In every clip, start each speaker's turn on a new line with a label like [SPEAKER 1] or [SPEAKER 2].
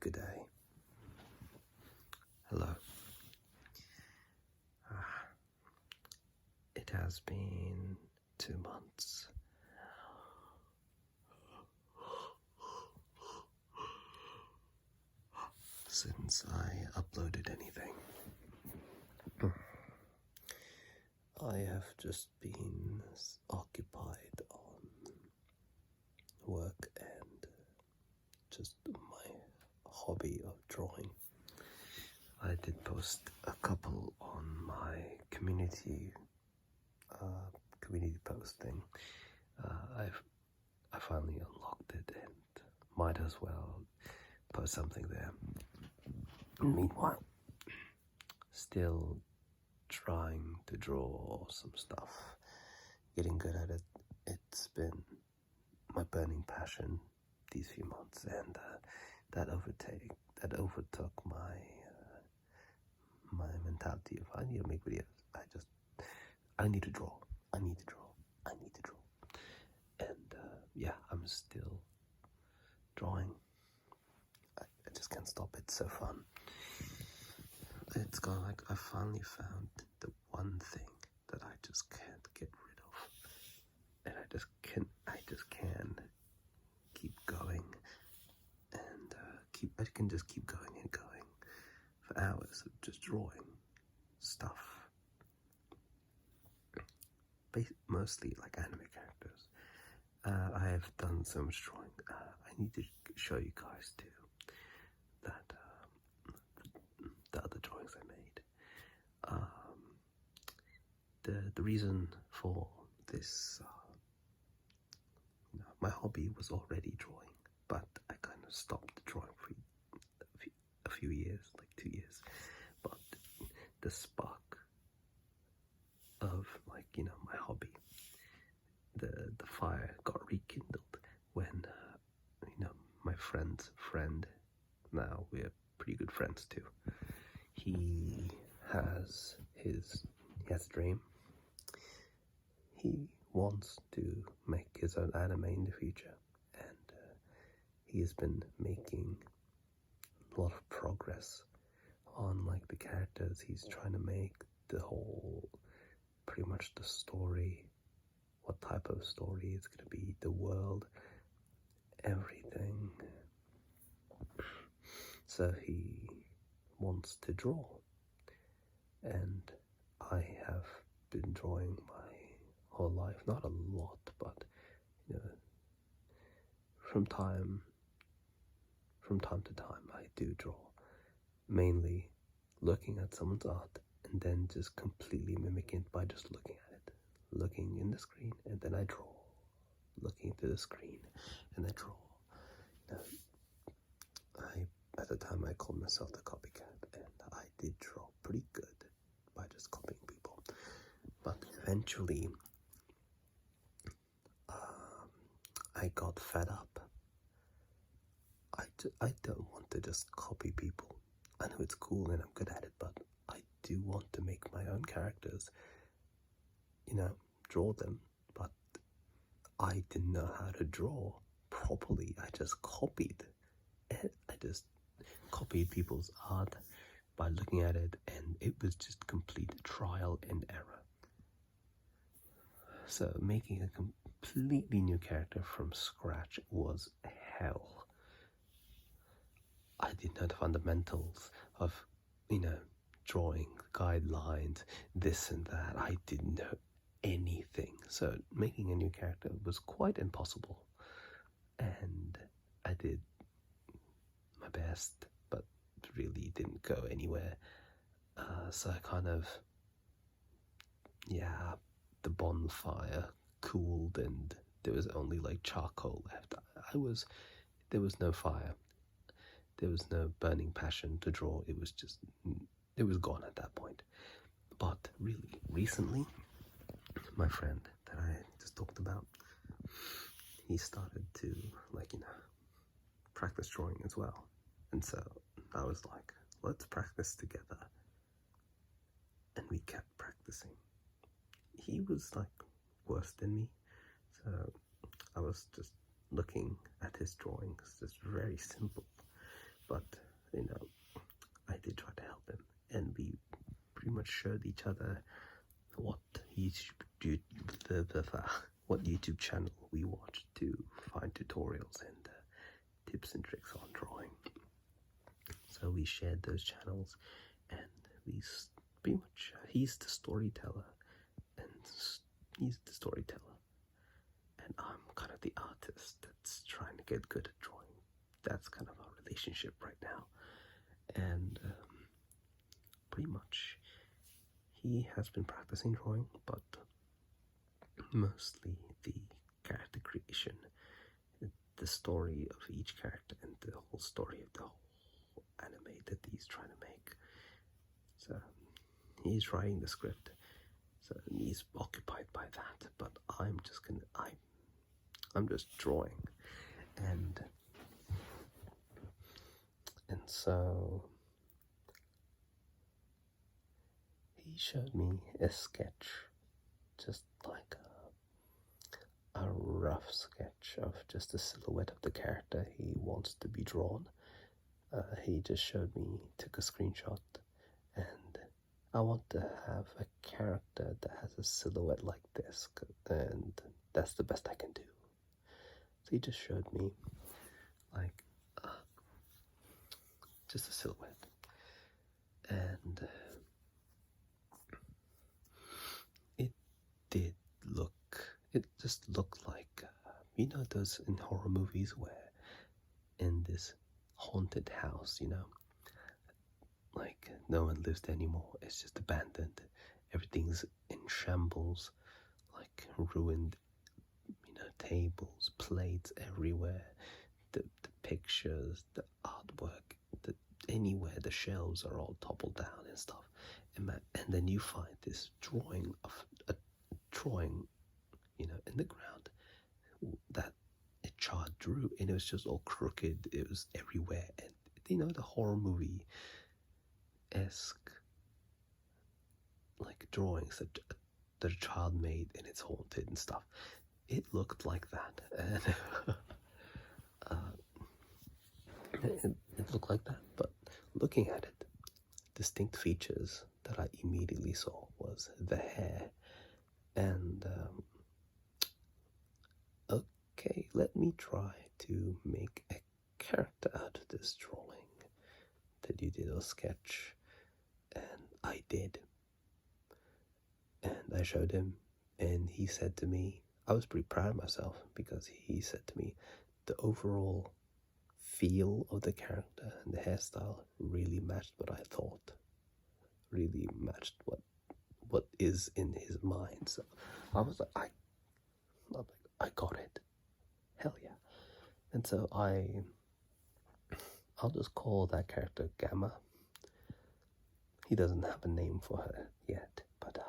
[SPEAKER 1] Good day. Hello. It has been 2 months since I uploaded anything. I have just been occupied on work and just my hobby of drawing. I did post a couple on my community posting. I finally unlocked it and might as well post something there. Meanwhile, still trying to draw some stuff, getting good at it. It's been my burning passion these few months, and that overtook my mentality of I need to make videos. I need to draw. And I'm still drawing. I just can't stop. It's so fun. It's gone like I finally found the one thing that I just can't get rid of, and I just can keep going, and I can just keep going and going for hours of just drawing stuff, mostly like anime characters. I have done so much drawing. I need to show you guys too that the other drawings I made. The reason for this, my hobby was already drawing, but I kind of stopped drawing for a few years, like 2 years. But the spark of my hobby, the fire got rekindled when my friend's friend, now we're pretty good friends too, he has a dream. He wants to make his own anime in the future, and he has been making a lot of progress on like the characters he's trying to make, the whole, pretty much the story, what type of story it's going to be, the world, everything. So he wants to draw, and I have been drawing my whole life, not a lot, but from time to time I do draw, mainly looking at someone's art and then just completely mimicking it by just looking at it, looking in the screen, and then I draw, looking into the screen and I draw. At the time I called myself the copycat, and I did draw pretty good by just copying people, but eventually I got fed up. I don't want to just copy people. I know it's cool and I'm good at it, but I do want to make my own characters, draw them. But I didn't know how to draw properly. I just copied it. I just copied people's art by looking at it, and it was just complete trial and error. So making a completely new character from scratch was hell. I didn't know the fundamentals of, drawing, guidelines, this and that. I didn't know anything. So making a new character was quite impossible. And I did my best, but really didn't go anywhere. So I kind of, the bonfire cooled and there was only like charcoal left. There was no fire. There was no burning passion to draw. It was gone at that point. But really, recently, my friend that I just talked about, he started to practice drawing as well. And so I was like, let's practice together. And we kept practicing. He was like worse than me, so I was just looking at his drawings, just very simple. but I did try to help him, and we pretty much showed each other what what YouTube channel we watched to find tutorials and tips and tricks on drawing. So we shared those channels, and we pretty much he's the storyteller, and I'm kind of the artist that's trying to get good at drawing. That's kind of our relationship right now, and pretty much he has been practicing drawing, but mostly the character creation, the story of each character, and the whole story of the whole anime that he's trying to make. So he's writing the script, so he's occupied by that, but I'm just drawing, and so he showed me a sketch, just like a rough sketch of just a silhouette of the character he wants to be drawn. He just showed me, took a screenshot, and I want to have a character that has a silhouette like this, and that's the best I can do. So he just showed me like just a silhouette, and it just looked like those in horror movies where in this haunted house, like no one lives there anymore, it's just abandoned, everything's in shambles, like ruined, tables, plates everywhere, the pictures, the artwork, anywhere the shelves are all toppled down and stuff, and then you find this drawing of a drawing in the ground that a child drew, and it was just all crooked, it was everywhere, and the horror movie esque like drawings that a child made, and it's haunted and stuff. It looked like that, and it looked like that, but looking at it, distinct features that I immediately saw was the hair, and okay, let me try to make a character out of this drawing that you did, a sketch, and I did, and I showed him, and he said to me, I was pretty proud of myself, because he said to me, the overall feel of the character and the hairstyle really matched what I thought, really matched what is in his mind. So I was like, I got it, hell yeah. And so I'll just call that character Gamma. He doesn't have a name for her yet, but I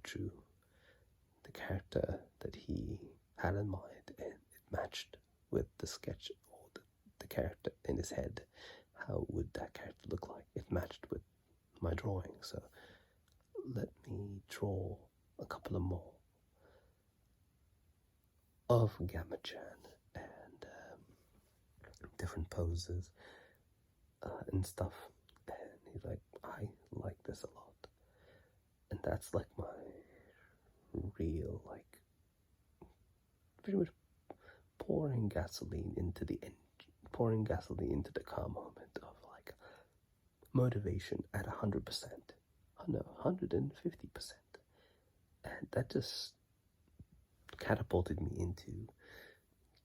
[SPEAKER 1] drew the character that he had in mind, and it matched with the sketch, or the character in his head. How would that character look like? It matched with my drawing, so let me draw a couple of more of Gamma-chan, and different poses and stuff, and he's like, I like this a lot, and that's like my real, like, pretty much pouring gasoline into the car moment of like motivation at 100%, no, 150%, and that just catapulted me into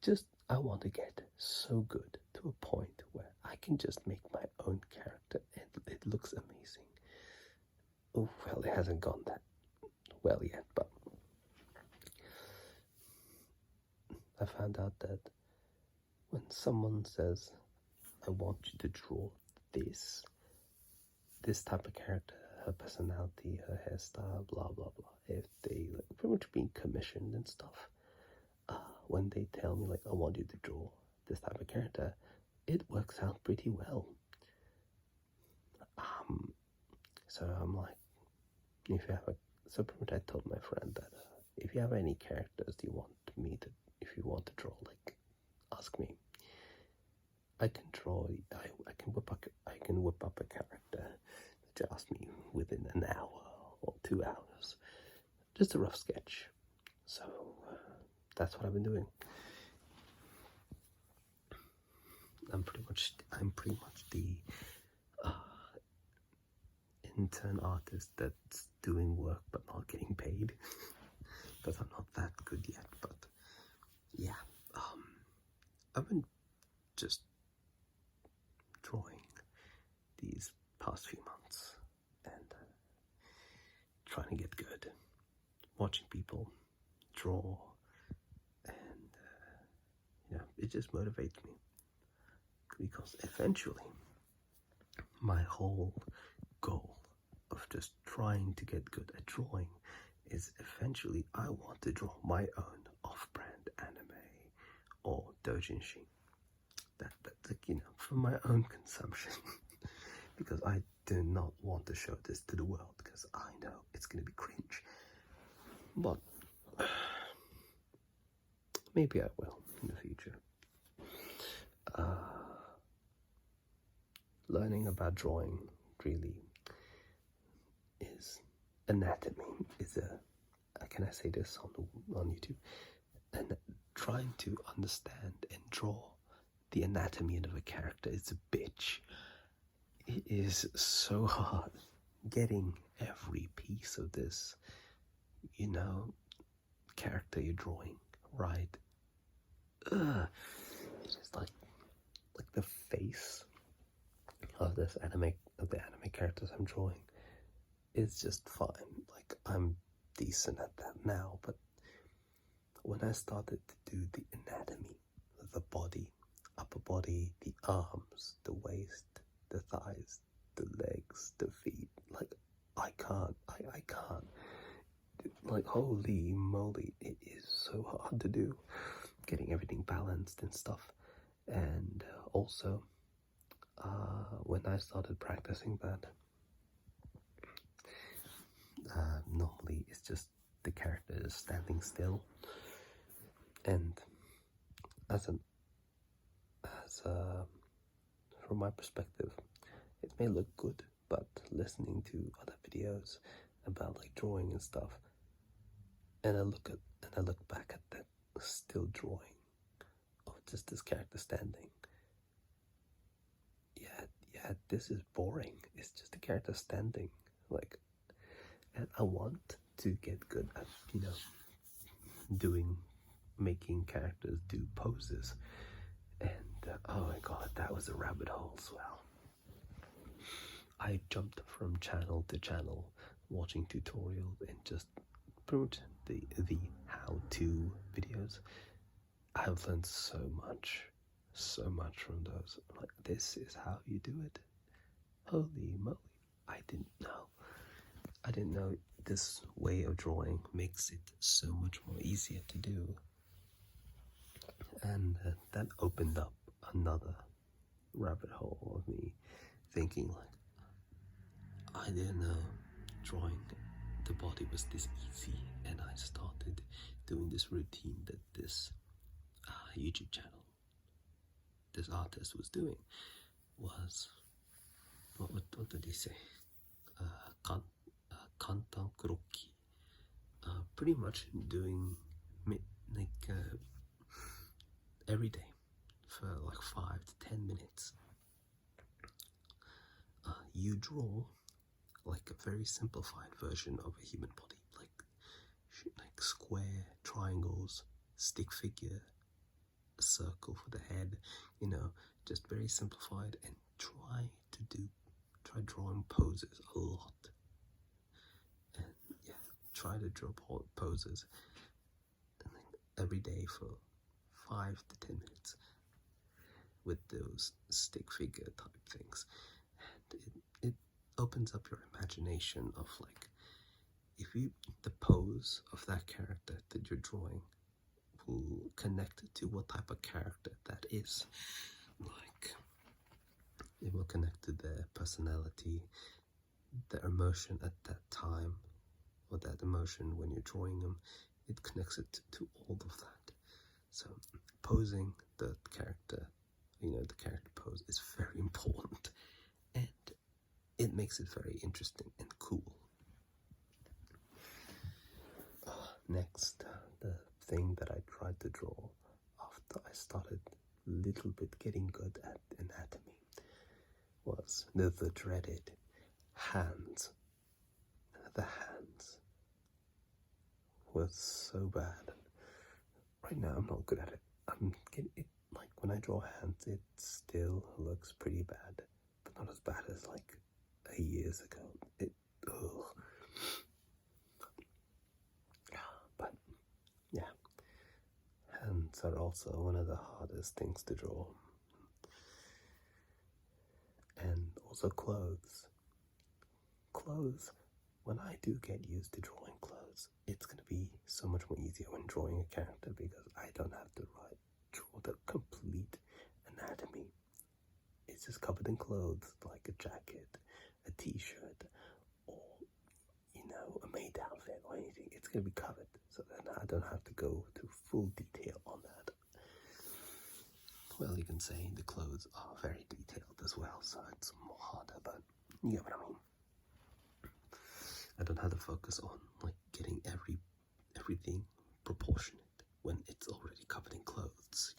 [SPEAKER 1] just, I want to get so good to a point where I can just make my own character and it looks amazing. Oh, well, it hasn't gone that well yet, but I found out that when someone says, I want you to draw this type of character, her personality, her hairstyle, blah blah blah, if they like pretty much being commissioned and stuff, when they tell me like, I want you to draw this type of character, it works out pretty well. So I'm like, so pretty much I told my friend that if you have any characters if you want to draw, like, ask me, I can draw. I can whip up a character that asked me within an hour or 2 hours, just a rough sketch. So that's what I've been doing. I'm pretty much the intern artist that's doing work but not getting paid because I'm not that good yet. But yeah, I've been just drawing these past few months and trying to get good, watching people draw, and it just motivates me because eventually my whole goal of just trying to get good at drawing is eventually I want to draw my own off-brand anime or doujinshi. That's like, for my own consumption. Because I do not want to show this to the world because I know it's going to be cringe. But maybe I will in the future. Learning about drawing really is anatomy. Can I say this on YouTube? And trying to understand and draw the anatomy of a character is a bitch. It is so hard getting every piece of this, character you're drawing right. It's just like the face of the anime characters I'm drawing is just fine. Like, I'm decent at that now, but when I started to do the anatomy of the body, upper body, the arms, the waist, the thighs, the legs, the feet, like, I can't. Like, holy moly, it is so hard to do, getting everything balanced and stuff. And also, when I started practicing that, normally it's just the character is standing still, and from my perspective, it may look good, but listening to other videos about like drawing and stuff, and I look back at that still drawing of just this character standing. Yeah, this is boring. It's just a character standing, like, and I want to get good at making characters do poses. And oh my god, that was a rabbit hole as well. I jumped from channel to channel watching tutorials and just pretty much the how-to videos. I've learned so much from those. Like, this is how you do it. Holy moly, I didn't know this way of drawing makes it so much more easier to do. And that opened up another rabbit hole of me thinking, like, I didn't know drawing the body was this easy. And I started doing this routine that this YouTube channel, this artist was doing, was, what did he say? Kantan kuroki. Pretty much doing every day for like 5 to 10 minutes. You draw like a very simplified version of a human body, like square, triangles, stick figure, a circle for the head, just very simplified, and try drawing poses a lot. And yeah, try to draw poses every day for 5 to 10 minutes with those stick figure type things. And it opens up your imagination of, like, the pose of that character that you're drawing will connect to what type of character that is. Like, it will connect to their personality, their emotion at that time, or that emotion when you're drawing them. It connects it to all of that. So posing the character, the character pose is very important, and it makes it very interesting and cool. Next, the thing that I tried to draw after I started a little bit getting good at anatomy was the dreaded hands. The hands were so bad. Right now I'm not good at it. I'm getting it, like when I draw hands, it still looks pretty bad, but not as bad as like years ago. But yeah, hands are also one of the hardest things to draw. And also clothes. Clothes, when I do get used to drawing clothes, it's going to be so much more easier when drawing a character because I don't have to draw the complete anatomy. It's just covered in clothes, like a jacket, a t-shirt, or, a maid outfit or anything. It's going to be covered, so then I don't have to go to full detail on that. Well, you can say the clothes are very detailed as well, so it's more harder, but you get what I mean. I don't have to focus on like getting everything proportionate when it's already covered in clothes,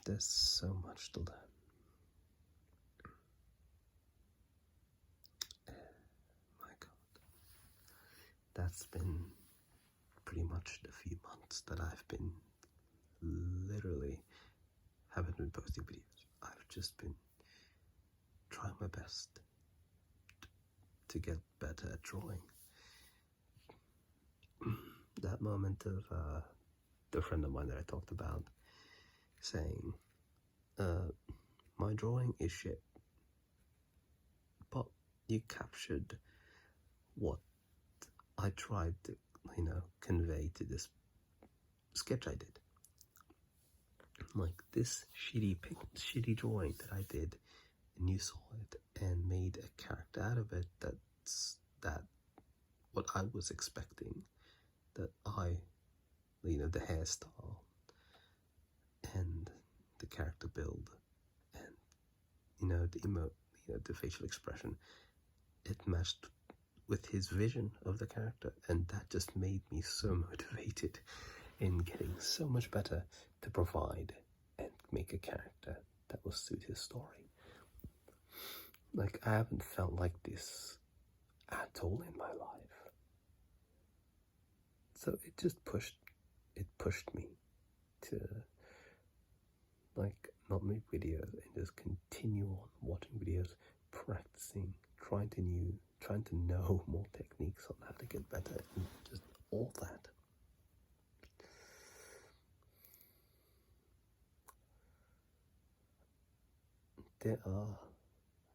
[SPEAKER 1] There's so much to learn. My God. That's been pretty much the few months that I've been literally haven't been posting videos. I've just been trying my best to get better at drawing. That moment of the friend of mine that I talked about saying, my drawing is shit, but you captured what I tried to, convey to this sketch I did. Like this shitty drawing that I did, and you saw it and made a character out of it. That what I was expecting. That the hairstyle and the character build and the facial expression, it matched with his vision of the character, and that just made me so motivated in getting so much better to provide and make a character that will suit his story. Like, I haven't felt like this at all in my life. So it just pushed me to like not make videos and just continue on watching videos, practicing, trying to know more techniques on how to get better, and just all that. There are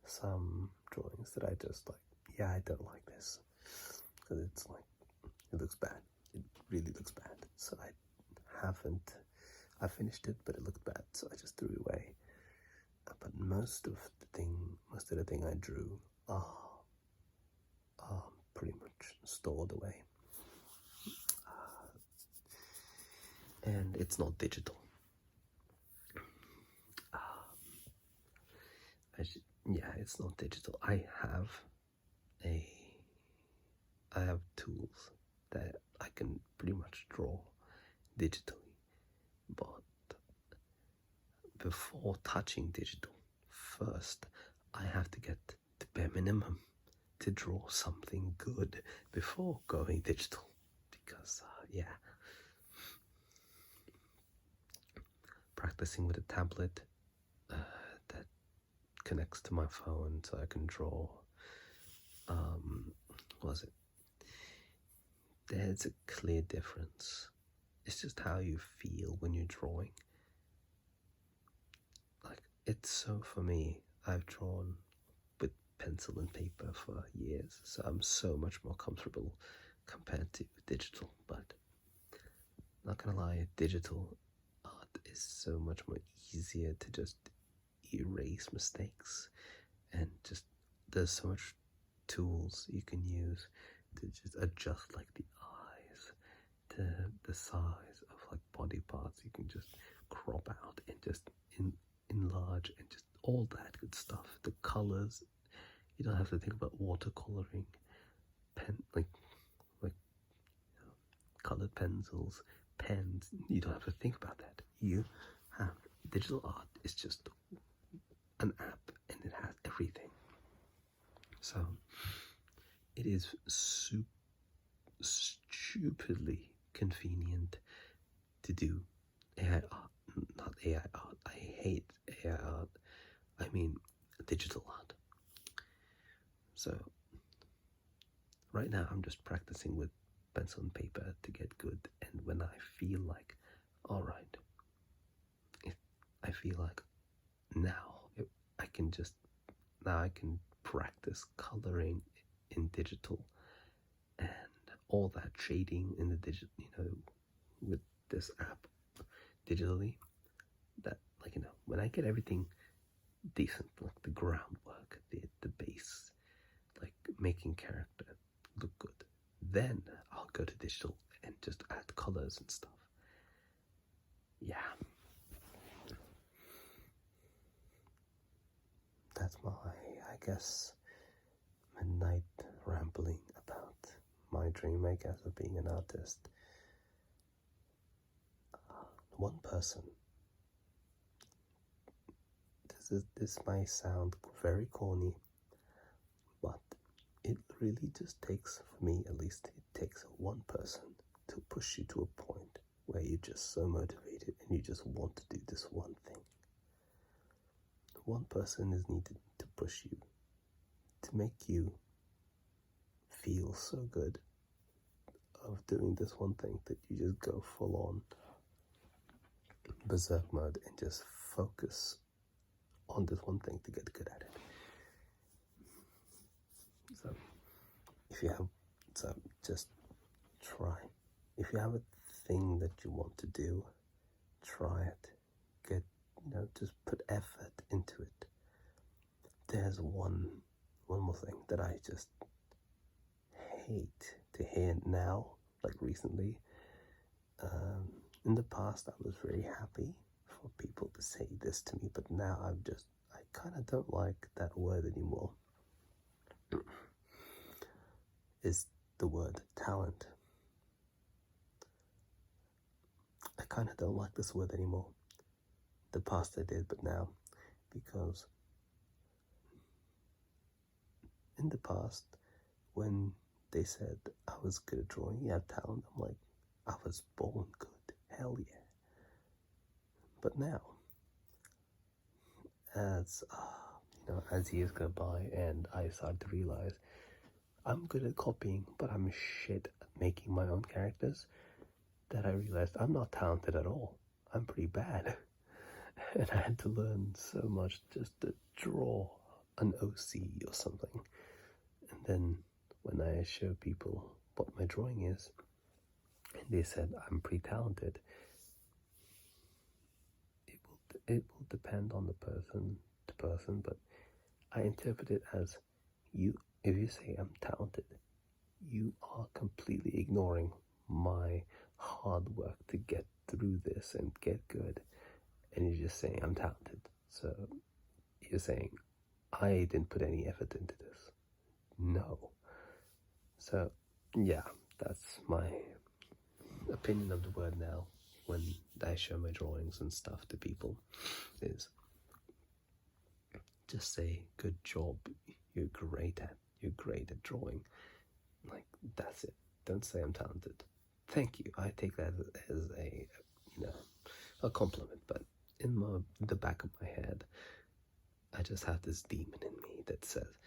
[SPEAKER 1] some drawings that I just like, I don't like this, because it's like, it looks bad. It really looks bad. So I finished it, but it looked bad, so I just threw it away. But most of the thing I drew are pretty much stored away. And it's not digital. It's not digital. I have tools that I can pretty much draw digitally, but before touching digital, first I have to get the bare minimum to draw something good before going digital, because practicing with a tablet that connects to my phone so I can draw. There's a clear difference. It's just how you feel when you're drawing. Like, it's so, for me, I've drawn with pencil and paper for years, so I'm so much more comfortable compared to digital. But not gonna lie, digital art is so much more easier to just erase mistakes, and just there's so much tools you can use to just adjust like the the size of like body parts you can just crop out and just enlarge and just all that good stuff. The colors, you don't have to think about watercoloring, pen like colored pencils, pens. You don't have to think about that. You have digital art. It's just an app and it has everything. So it is stupidly convenient to do AI art, not AI art. I hate AI art. I mean digital art. So right now I'm just practicing with pencil and paper to get good, and when I feel like, all right, if I feel like I can practice coloring in digital and all that shading in the digital, with this app digitally, that when I get everything decent, like the groundwork, the base, like making character look good, then I'll go to digital and just add colors and stuff. Yeah. That's my, I guess, midnight rambling about my dream, I guess, of being an artist. One person. This might sound very corny, but it really just takes, for me at least, it takes one person to push you to a point where you're just so motivated and you just want to do this one thing. One person is needed to push you, to make you feel so good of doing this one thing that you just go full on berserk mode and just focus on this one thing to get good at it. So just try. If you have a thing that you want to do, try it. Just put effort into it. There's one more thing that I just hate to hear now, like recently. In the past, I was very happy for people to say this to me, but now I kind of don't like that word anymore. Is the word talent. I kind of don't like this word anymore. The past I did, but now, because in the past, when they said I was good at drawing, you have talent, I'm like, I was born good, hell yeah. But now, as years go by and I start to realize I'm good at copying, but I'm shit at making my own characters, that I realized I'm not talented at all. I'm pretty bad. And I had to learn so much just to draw an OC or something. And then when I show people what my drawing is, and they said I'm pretty talented, it will depend on the person to person, but I interpret it as if you say I'm talented, you are completely ignoring my hard work to get through this and get good, and you're just saying I'm talented. So you're saying I didn't put any effort into this. No. So yeah, that's my opinion of the word now when I show my drawings and stuff to people, is just say good job, you're great at drawing. Like, that's it. Don't say I'm talented. Thank you. I take that as a compliment, but in the back of my head, I just have this demon in me that says,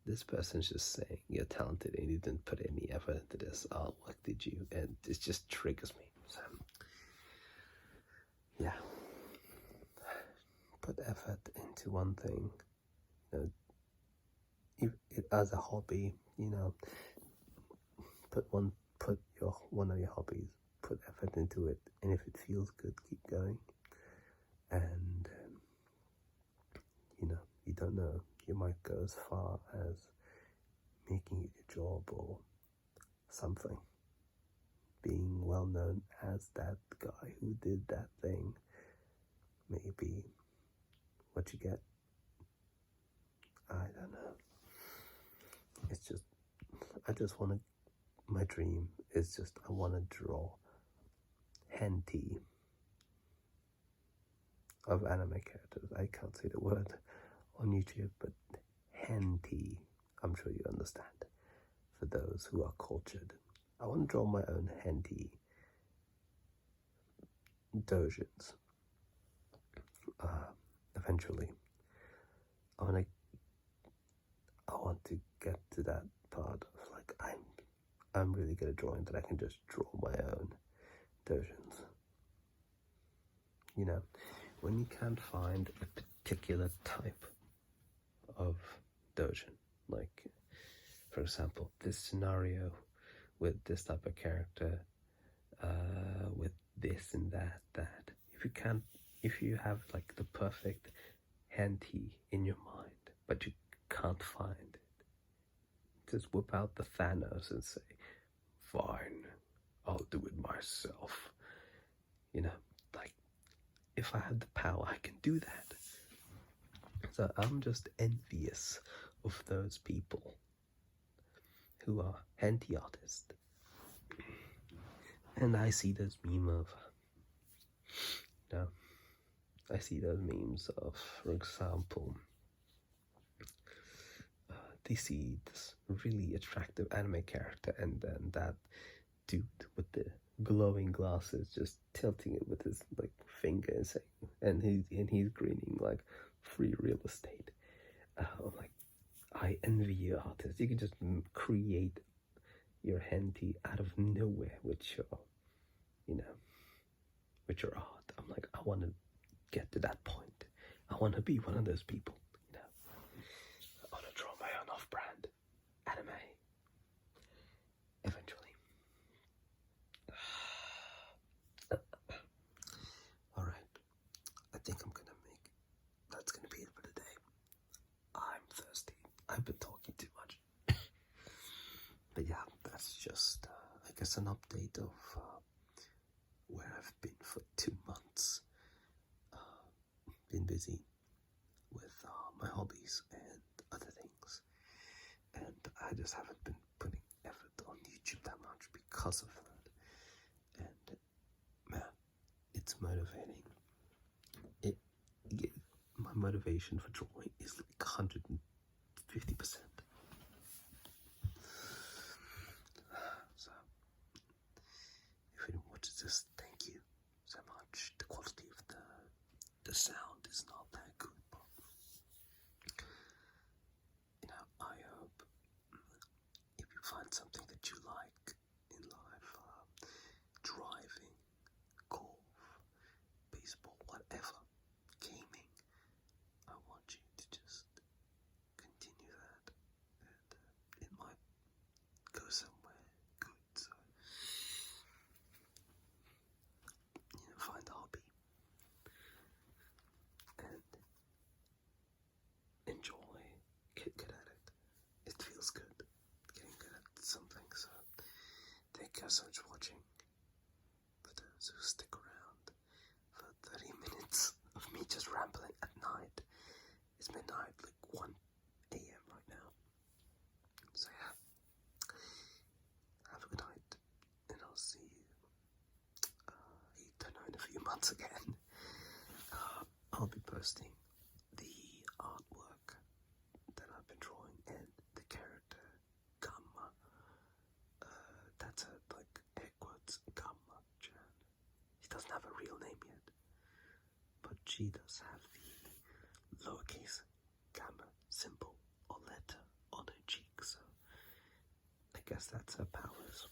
[SPEAKER 1] this person's just saying you're talented and you didn't put any effort into this. Oh, what did you? And it just triggers me. So, yeah. Put effort into one thing. As a hobby, put one of your hobbies, put effort into it, and if it feels good, keep going. And you don't know, you might go as far as making it your job or something. being well known as that guy who did that thing may be what you get. I don't know. It's just, my dream is just, I want to draw hentai of anime characters. I can't say the word on YouTube, but hentai, I'm sure you understand. For those who are cultured, I want to draw my own hentai dojins. Eventually, I want to get to that part of like I'm really good at drawing that I can just draw my own dojins. You know, when you can't find a particular type of dojin, like for example, this scenario with this type of character, with this and that. If you have like the perfect hentai in your mind, but you can't find it, just whip out the Thanos and say, "Fine, I'll do it myself." You know, like if I had the power, I can do that. So I'm just envious of those people who are hentai artists. And I see this meme of, you know, I see those memes of, for example, they see this really attractive anime character, and then that dude with the glowing glasses just tilting it with his like finger and saying, and he's grinning like free real estate. I'm like, I envy you artists. You can just create your hentai out of nowhere with your, you know, with your art. I'm like, I want to get to that point. I want to be one of those people, you know. I want to draw my own off-brand anime eventually. All right, I think that's gonna be it for today. I'm thirsty. I've been talking too much. But yeah, that's just, I guess, an update of where I've been for 2 months. Been busy with my hobbies and other things, and I just haven't been putting effort on YouTube that much because of that. And man, it's motivating. My motivation for drawing is like 150%. So if anyone watches this, thank you so much. The quality of the sound is not that good, but you know, I hope if you find something that you like in life, driving, golf, baseball, whatever, gaming, I want you to just continue that, and it might go somewhere good. So, you know, find a hobby and enjoy, get good at it. It feels good getting good at something. So thank you so much for watching. For those who stick around for 30 minutes of me just rambling at night. It's midnight, like 1 a.m. right now. So yeah, have a good night, and I'll see you, I don't know, in a few months again. I'll be posting the artwork that I've been drawing and the character Gamma. That's a, like, air quotes, Gamma Chan. She doesn't have a real name yet, but she does have the lowercase gamma symbol or letter on her cheek, so I guess that's her powers.